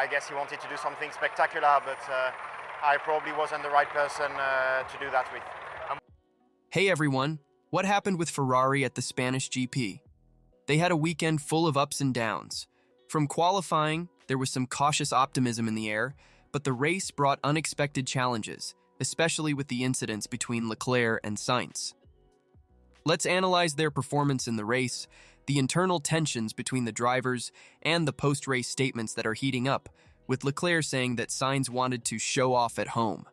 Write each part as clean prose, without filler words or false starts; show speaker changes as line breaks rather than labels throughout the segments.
I guess he wanted to do something spectacular, but I probably wasn't the right person to do that with.
Hey everyone, what happened with Ferrari at the Spanish GP? They had a weekend full of ups and downs. From qualifying, there was some cautious optimism in the air, but the race brought unexpected challenges, especially with the incidents between Leclerc and Sainz. Let's analyze their performance in the race, the internal tensions between the drivers, and the post-race statements that are heating up, with Leclerc saying that Sainz wanted to show off at home.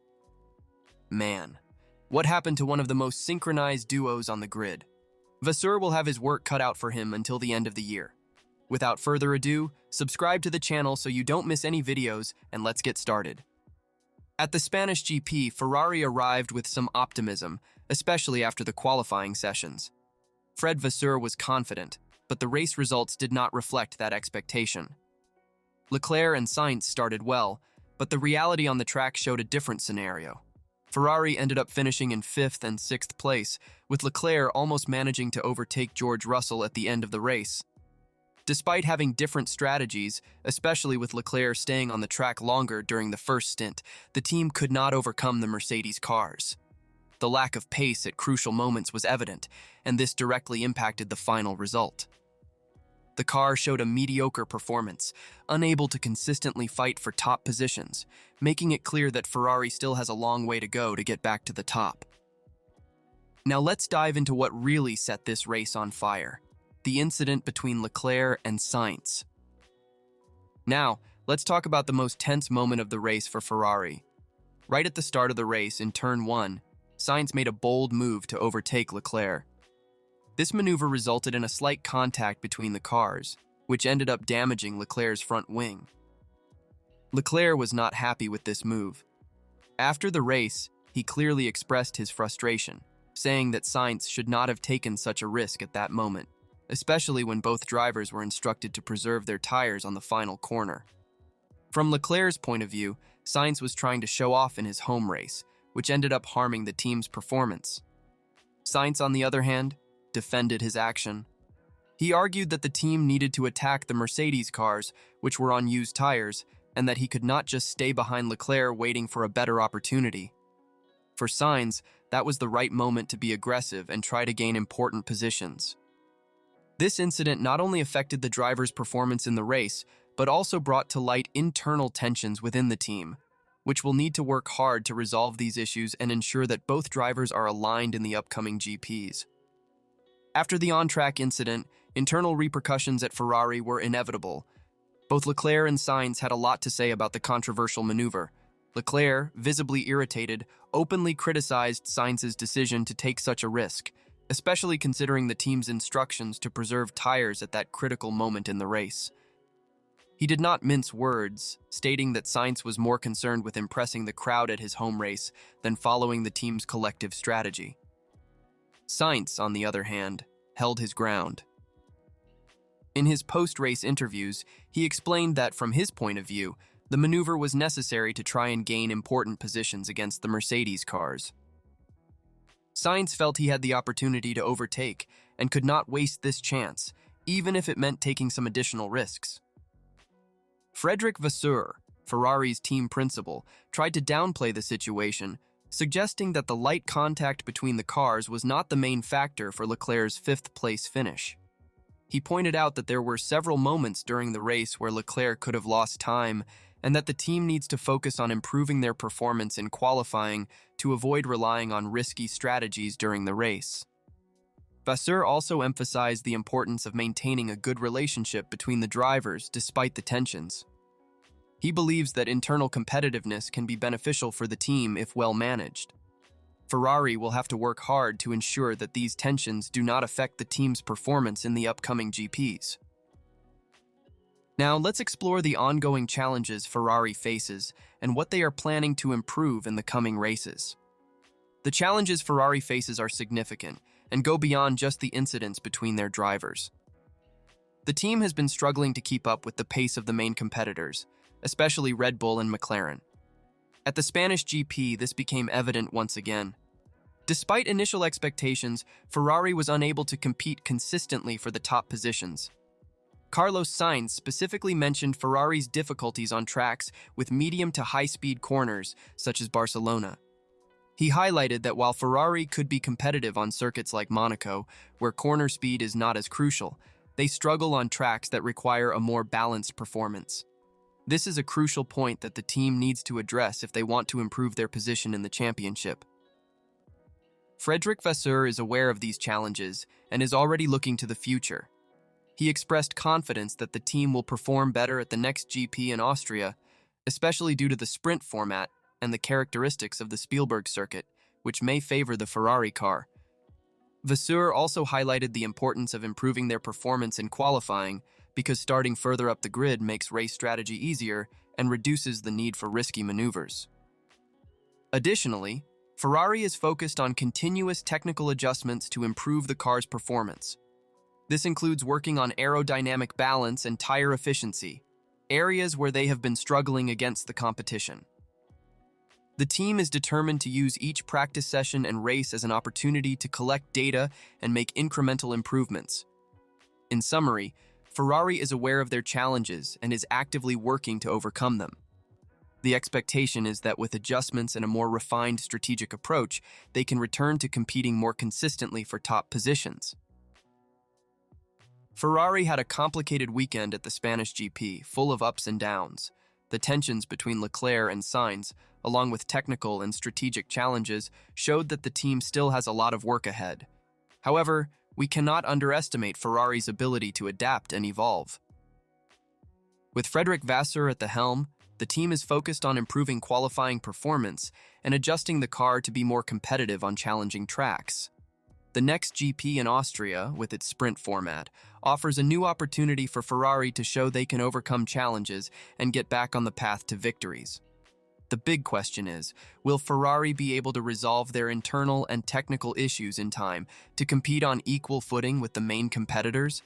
Man, what happened to one of the most synchronized duos on the grid? Vasseur will have his work cut out for him until the end of the year. Without further ado, subscribe to the channel so you don't miss any videos, and let's get started. At the Spanish GP, Ferrari arrived with some optimism, especially after the qualifying sessions. Fred Vasseur was confident, but the race results did not reflect that expectation. Leclerc and Sainz started well, but the reality on the track showed a different scenario. Ferrari ended up finishing in 5th and 6th place, with Leclerc almost managing to overtake George Russell at the end of the race. Despite having different strategies, especially with Leclerc staying on the track longer during the first stint, the team could not overcome the Mercedes cars. The lack of pace at crucial moments was evident, and this directly impacted the final result. The car showed a mediocre performance, unable to consistently fight for top positions, making it clear that Ferrari still has a long way to go to get back to the top. Now let's dive into what really set this race on fire: the incident between Leclerc and Sainz. Now, let's talk about the most tense moment of the race for Ferrari. Right at the start of the race, in turn 1, Sainz made a bold move to overtake Leclerc. This maneuver resulted in a slight contact between the cars, which ended up damaging Leclerc's front wing. Leclerc was not happy with this move. After the race, he clearly expressed his frustration, saying that Sainz should not have taken such a risk at that moment, especially when both drivers were instructed to preserve their tires on the final corner. From Leclerc's point of view, Sainz was trying to show off in his home race, which ended up harming the team's performance. Sainz, on the other hand, defended his action. He argued that the team needed to attack the Mercedes cars, which were on used tires, and that he could not just stay behind Leclerc waiting for a better opportunity. For Sainz, that was the right moment to be aggressive and try to gain important positions. This incident not only affected the driver's performance in the race, but also brought to light internal tensions within the team, which will need to work hard to resolve these issues and ensure that both drivers are aligned in the upcoming GPs. After the on-track incident, internal repercussions at Ferrari were inevitable. Both Leclerc and Sainz had a lot to say about the controversial maneuver. Leclerc, visibly irritated, openly criticized Sainz's decision to take such a risk, especially considering the team's instructions to preserve tires at that critical moment in the race. He did not mince words, stating that Sainz was more concerned with impressing the crowd at his home race than following the team's collective strategy. Sainz, on the other hand, held his ground. In his post-race interviews, he explained that, from his point of view, the maneuver was necessary to try and gain important positions against the Mercedes cars. Sainz felt he had the opportunity to overtake and could not waste this chance, even if it meant taking some additional risks. Frédéric Vasseur, Ferrari's team principal, tried to downplay the situation, suggesting that the light contact between the cars was not the main factor for Leclerc's 5th-place finish. He pointed out that there were several moments during the race where Leclerc could have lost time, and that the team needs to focus on improving their performance in qualifying to avoid relying on risky strategies during the race. Vasseur also emphasized the importance of maintaining a good relationship between the drivers despite the tensions. He believes that internal competitiveness can be beneficial for the team if well managed. Ferrari will have to work hard to ensure that these tensions do not affect the team's performance in the upcoming GPs. Now, let's explore the ongoing challenges Ferrari faces and what they are planning to improve in the coming races. The challenges Ferrari faces are significant and go beyond just the incidents between their drivers. The team has been struggling to keep up with the pace of the main competitors, especially Red Bull and McLaren. At the Spanish GP, this became evident once again. Despite initial expectations, Ferrari was unable to compete consistently for the top positions. Carlos Sainz specifically mentioned Ferrari's difficulties on tracks with medium to high-speed corners, such as Barcelona. He highlighted that while Ferrari could be competitive on circuits like Monaco, where corner speed is not as crucial, they struggle on tracks that require a more balanced performance. This is a crucial point that the team needs to address if they want to improve their position in the championship. Frederic Vasseur is aware of these challenges and is already looking to the future. He expressed confidence that the team will perform better at the next GP in Austria, especially due to the sprint format and the characteristics of the Spielberg circuit, which may favor the Ferrari car. Vasseur also highlighted the importance of improving their performance in qualifying because starting further up the grid makes race strategy easier and reduces the need for risky maneuvers. Additionally, Ferrari is focused on continuous technical adjustments to improve the car's performance. This includes working on aerodynamic balance and tire efficiency, areas where they have been struggling against the competition. The team is determined to use each practice session and race as an opportunity to collect data and make incremental improvements. In summary, Ferrari is aware of their challenges and is actively working to overcome them. The expectation is that with adjustments and a more refined strategic approach, they can return to competing more consistently for top positions. Ferrari had a complicated weekend at the Spanish GP, full of ups and downs. The tensions between Leclerc and Sainz, along with technical and strategic challenges, showed that the team still has a lot of work ahead. However, we cannot underestimate Ferrari's ability to adapt and evolve. With Frederic Vasseur at the helm, the team is focused on improving qualifying performance and adjusting the car to be more competitive on challenging tracks. The next GP in Austria, with its sprint format, offers a new opportunity for Ferrari to show they can overcome challenges and get back on the path to victories. The big question is, will Ferrari be able to resolve their internal and technical issues in time to compete on equal footing with the main competitors?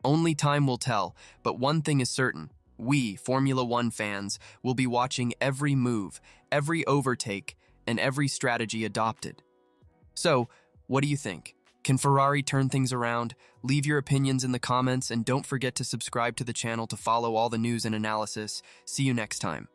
Only time will tell, but one thing is certain. We, Formula One fans, will be watching every move, every overtake, and every strategy adopted. So, what do you think? Can Ferrari turn things around? Leave your opinions in the comments and don't forget to subscribe to the channel to follow all the news and analysis. See you next time.